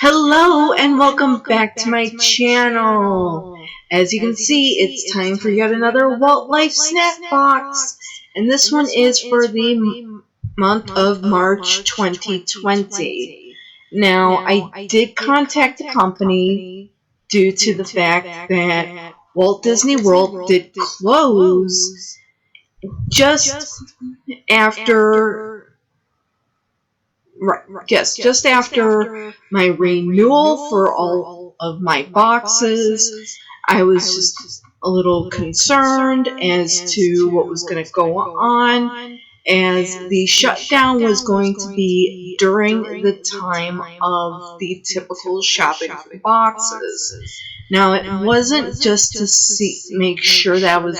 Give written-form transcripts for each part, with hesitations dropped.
Hello and welcome back to my channel. As you can see, it's time for yet another Walt Life snack box. And this one is for the month of March 2020. Now, I did contact the company due to the fact that Walt Disney World did close just after just after my renewal for all of my boxes. I was just a little concerned as to what was going to go on, as the shutdown was going to be during the time of the typical shopping for boxes. Now, it wasn't just to make sure that I was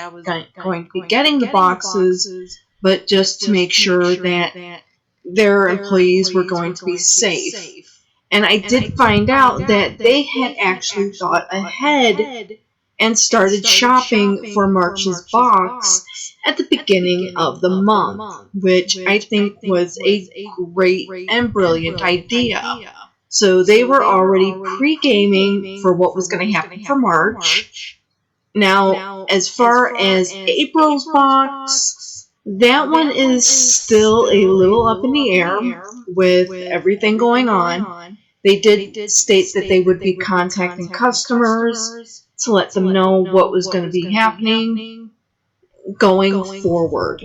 going to be getting the boxes, but just to make sure that their employees were going to be safe. And I did find out that they had actually thought ahead and started shopping for March's box at the beginning of the month, which I think was a great and brilliant idea. So they were already pre-gaming for what was going to happen for March. Now, as far as April's box, that one is still a little up in the air with everything going on. They did state that they would be contacting customers to let them know what was going to be happening going forward,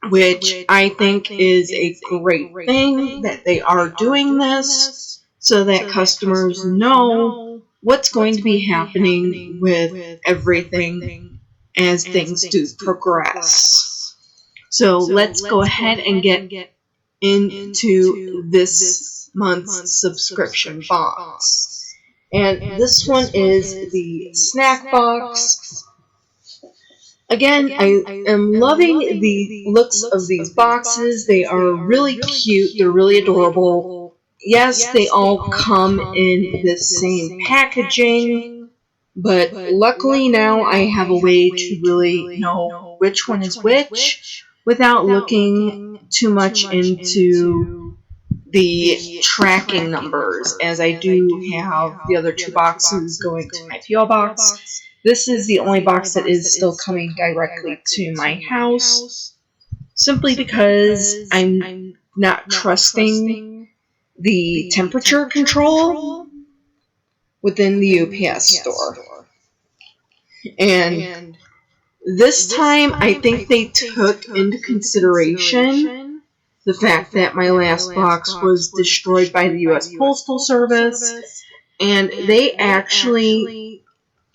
which I think is a great thing that they are doing this so that customers know what's going to be happening with everything as things do progress. So let's go ahead and get into this month's subscription box. And this one is the snack box. Again, I am loving the looks of these boxes. They are really cute. They're really adorable. Yes, they all come in the same packaging, but luckily now I have a way to really know which one is which without looking too much into the tracking numbers, as I do have the other two boxes going to my P.O. box. This is the only box that is still coming directly to my house, simply because I'm not trusting the temperature control within the UPS store. And this time, I think they took into consideration the fact that my last box was destroyed by the U.S. Postal Service, and they actually,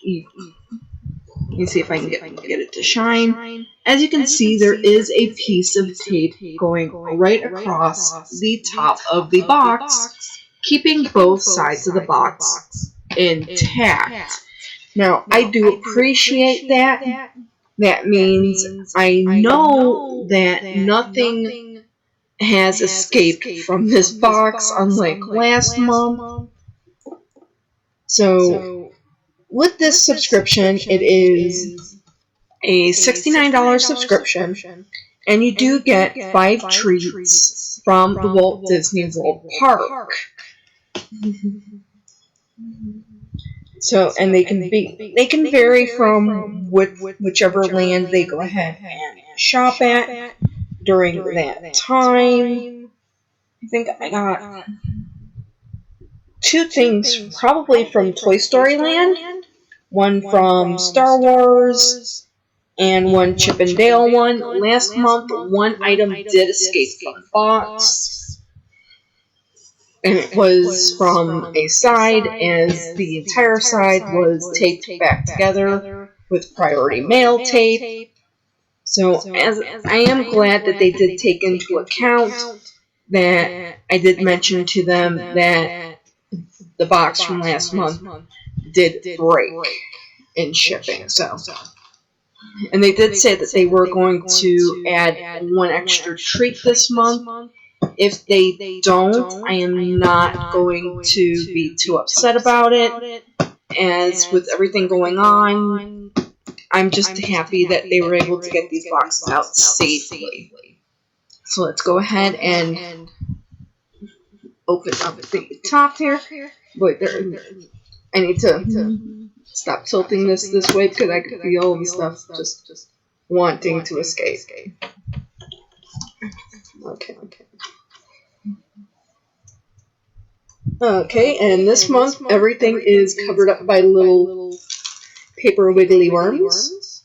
let me see if I can get it to shine. As you can see, there is a piece of tape going right across the top of the box, keeping both sides of the box intact. Now, I do appreciate that. That means I know that nothing has escaped from this box, unlike last month. So, with this subscription, it is a $69 subscription, and you do get 5 treats from the Walt Disney World Park. So, and they can vary from whichever land they go ahead and shop at during that time. I think I got 2 things probably from Toy Story Land, one from Star Wars, and one Chip and Dale one. Last month, one item did escape from the box, and it was from a side, as the entire side was taped back together with priority mail tape. So, as I am glad that they did take into account that I did mention to them that the box from last month did break in shipping. So, and they did say that they were going to add 1 extra treat this month. If they don't, I am not going to be too upset about it, as with everything going on, I'm just happy that they were able to get these boxes out safely. So let's go ahead and open up the top here. Wait, I need to stop tilting this way because I could feel the stuff just wanting to escape. Okay. Okay, and this month everything is covered up by little paper wiggly worms.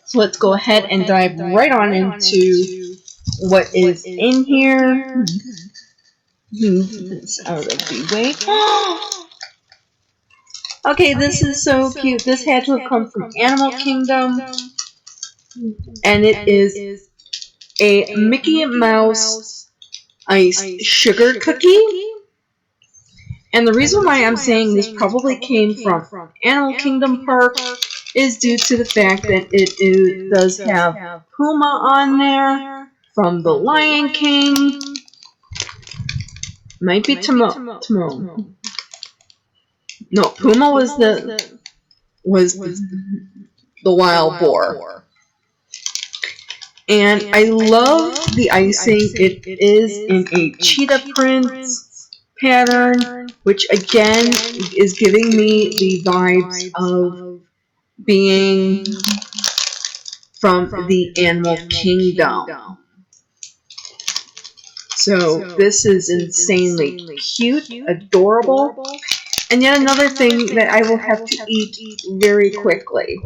So let's go ahead and dive right on into what is in here. Move this out of the way. Okay, this is so cute. This had to have come from Animal Kingdom. And it is a Mickey Mouse iced sugar cookie. And the reason why I'm saying this probably came from Animal Kingdom Park is due to the fact that it does have Puma on there from The Lion King. Might be Timon. No, Puma was the wild boar. And I love the icing. It is in a cheetah print pattern, which again is giving me the vibes of being from the Animal Kingdom. So this is insanely cute, adorable, and yet another thing that I will have to eat very quickly,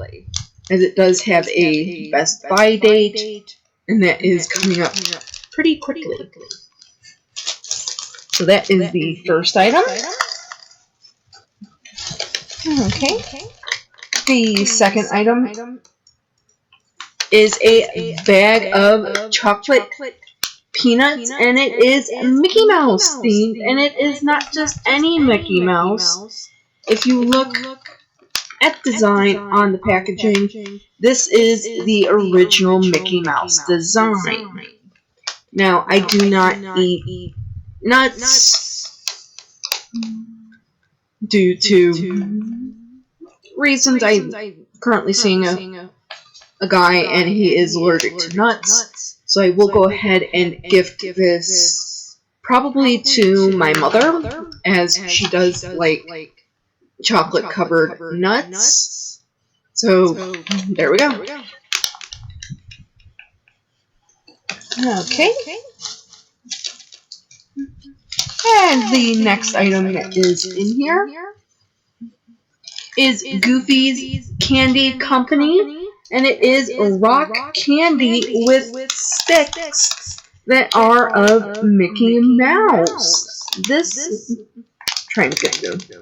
as it does have a Best Buy date, and that is coming up pretty quickly. So that is the first item. Okay. The second item is a bag of chocolate peanuts, and it is Mickey Mouse themed, and it is not just any Mickey Mouse. If you look at design on the packaging, this is the original Mickey Mouse design. Now, I do not eat nuts due to reasons. I'm currently seeing a guy, and he is allergic to nuts. So I will go ahead and gift this probably to my mother, as she does like chocolate covered nuts. So there we go. Okay. And the next item that is in here is Goofy's Candy Company, and it is rock candy with sticks that are of Mickey Mouse. This, trying to get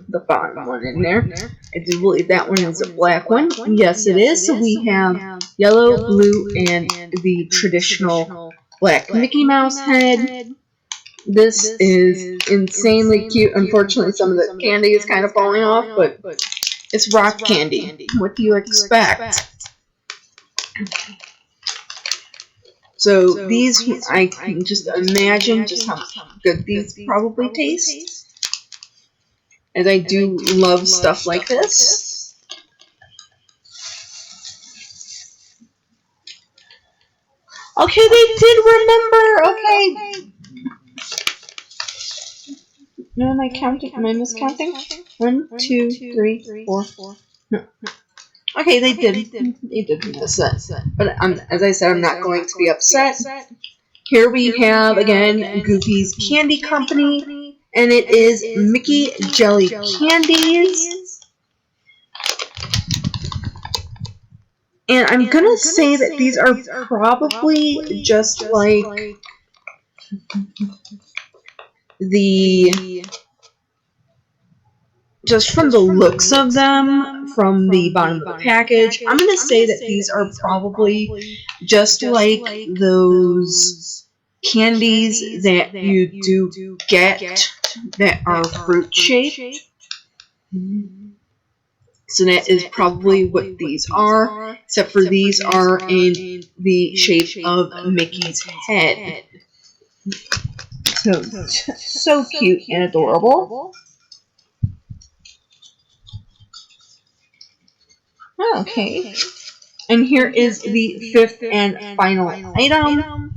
the bottom one in there. I do believe that one is a black one. Yes, it is. So we have yellow, blue, and the traditional black Mickey Mouse head. This is insanely cute. Unfortunately, some of the candy is kind of falling off, but it's rock candy. What do you expect? So these, I can just imagine just how good these probably taste. As I do love stuff like this. Okay, they did remember. Okay. No, am I counting? Am I miscounting? 1, 2, 3, 4. No. Okay, they did. They did miss it. But as I said, I'm not going to be upset. Here we have, again, Goofy's Candy Company. And it is Mickey Jelly Candies. And I'm going to say that these are probably just like just from the looks of them, from the bottom of the package, I'm going to say that these are probably just like those candies that you do get that are fruit shaped. So that is probably what these are, except for these are in the shape of Mickey's head. So cute and adorable. Okay. And here is the fifth and final item.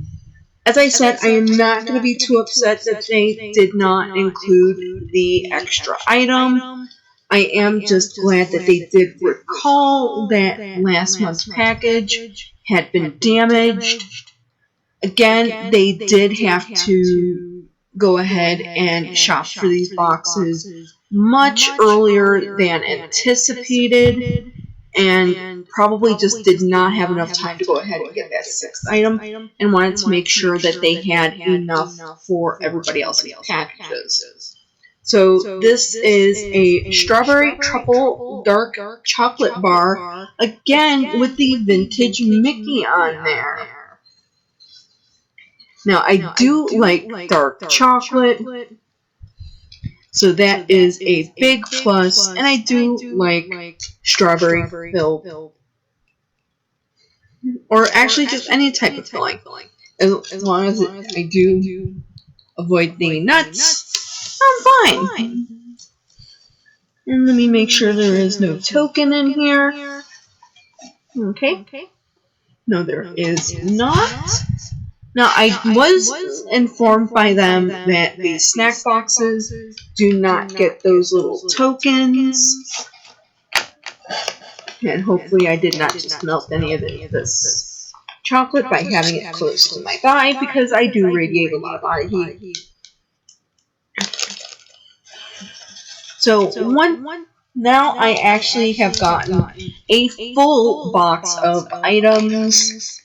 As I said, I am not going to be too upset that they did not include the extra item. I am just glad that they did recall that last month's package had been damaged. Again, they did have to go ahead and shop for these boxes much earlier than anticipated, and probably just did not have enough time to go ahead and get that 6th item, and wanted to make sure that they had enough for everybody else's packages. So this is a strawberry truffle dark chocolate bar, again with the vintage Mickey on there. Now I do like dark chocolate, so that is a big plus, and I do like strawberry filled, or actually just any type of filling, as long as I do avoid the nuts. I'm fine. And let me make sure there is no token in here. Okay. No, there is not. Now, I was informed by them that the snack boxes do not get those little tokens. And hopefully I did not just melt any of this chocolate by having it close to my thigh, because I do radiate a lot of body heat. So now I actually have gotten a full box of items.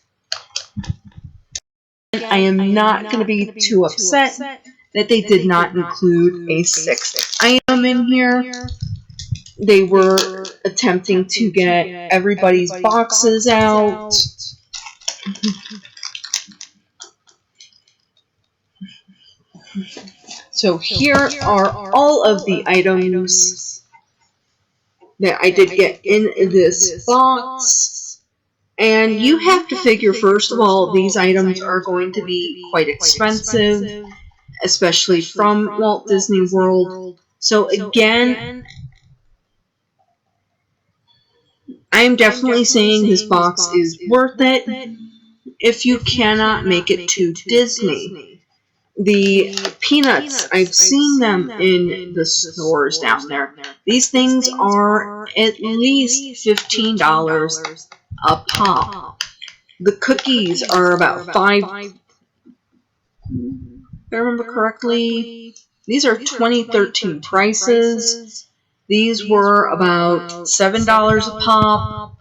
I am not going to be too upset that they did not include a 6th item in here. They were attempting to get everybody's boxes out. So here are all of the items that I did get in this box. And you have to figure, first of all, these items are going to be quite expensive, especially from Walt Disney World. So again, I am definitely saying this box is worth it if you cannot make it to Disney. The peanuts, I've seen them in the stores down there. These things are at least $15 a pop. The cookies are about $5. If I remember correctly, these are 2013 prices. These were about $7 a pop.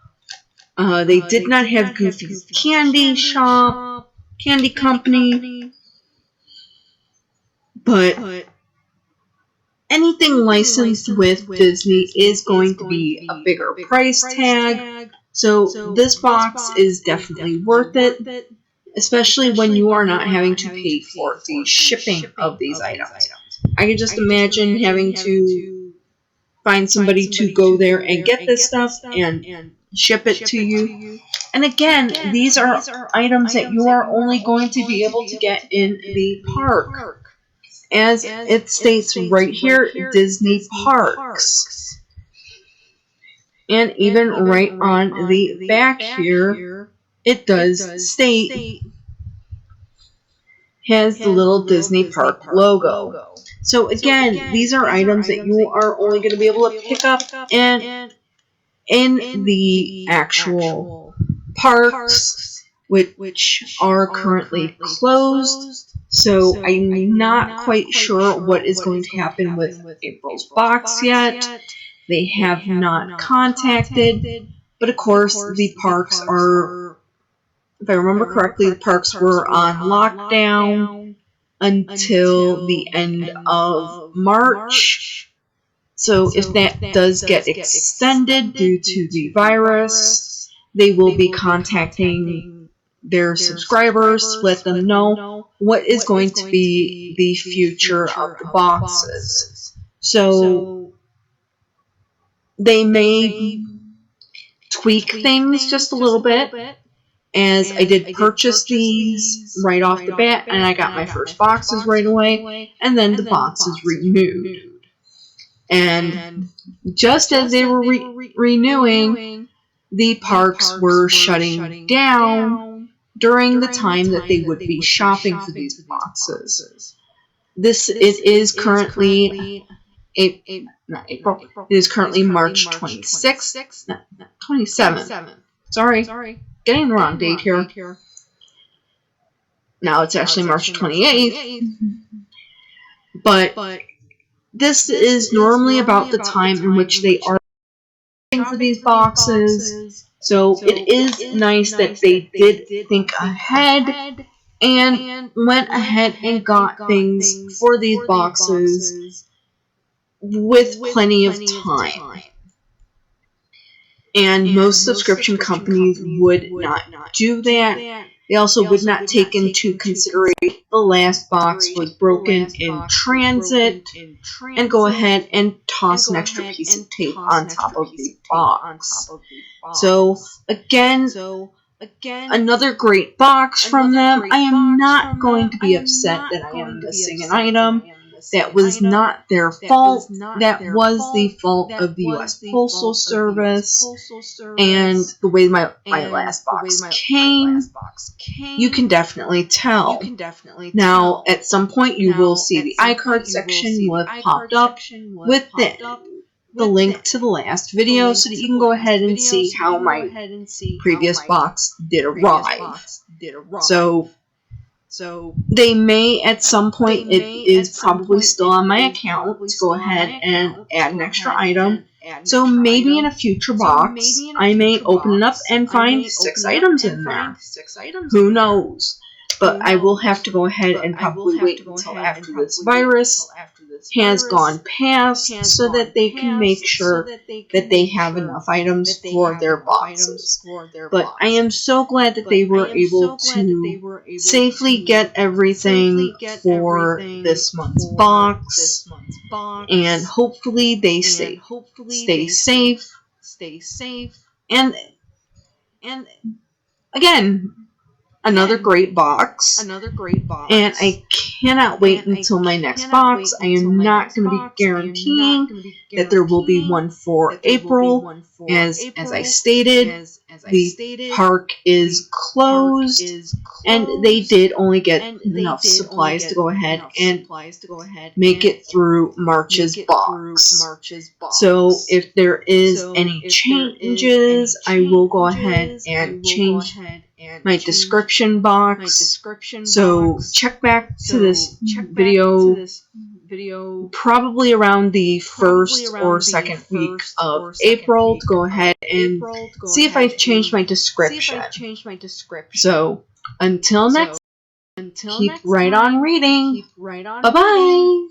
They did not have Goofy's Candy Shop, Candy Company, but anything licensed with Disney is going to be a bigger price tag. So this box is definitely worth it, especially when you are not having to pay for the shipping of these items. I can just imagine having to find somebody to go there and get this stuff and ship it to you. And again, these are items that you are only going to be able to get in the park. As it states right here, Disney Parks. And even right on the back here, it does state, has the little Disney Park logo. So again, these are items that you are only going to be able to pick up and in the actual parks, which are currently closed. So I'm not quite sure what is going to happen with April's box yet. They have not contacted, but of course the parks are, if I remember correctly, the parks were on lockdown until the end of March. So if that does get extended due to the virus, they will be contacting their subscribers to let them know what is going to be the future of the boxes. So they may tweak things just a little bit, as I did purchase these right off the bat, and I got my first boxes right away, and then the boxes renewed. And just as they were renewing, the parks were shutting down during the time that they would be shopping for these boxes. It is currently not April. It is currently March 26th, 27th. Sorry, getting the wrong date here. Now it's actually March 28th. But this is normally about the time in which they are shopping for these boxes. So it is nice that they did think ahead and went ahead and got things for these boxes with plenty of time. And most subscription companies would not do that. They also would not take into consideration the last box was broken in transit and go ahead and toss an extra piece of tape on top of the box. So again, another great box from them. I am not going to be upset that I am missing an item. That was not their fault. That was the fault of the U.S. Postal Service and the way my last box came. You can definitely tell. Now, at some point, you will see the iCard section will have popped up with the link to the last video so that you can go ahead and see how my previous box did arrive. So they may at some point, it is probably still on my account to go ahead and add an extra item. So maybe in a future box, I may open it up and find 6 items in there. Who knows? But I will have to go ahead and probably wait until after this virus has gone past so that they can make sure that they have enough items for their boxes. But I am so glad that they were able to safely get everything for this month's box, and hopefully they stay safe. And again, another great box. And I cannot wait until my next box. I am not going to be guaranteeing that there will be one for April. As I stated, the park is closed, and they did only get enough supplies to go ahead and make it through March's box. So if there is any changes, I will go ahead and change my description box. So check back to this video probably around the first or second week of April to go ahead and see if I've changed my description. So until next time, keep right on reading. Bye-bye.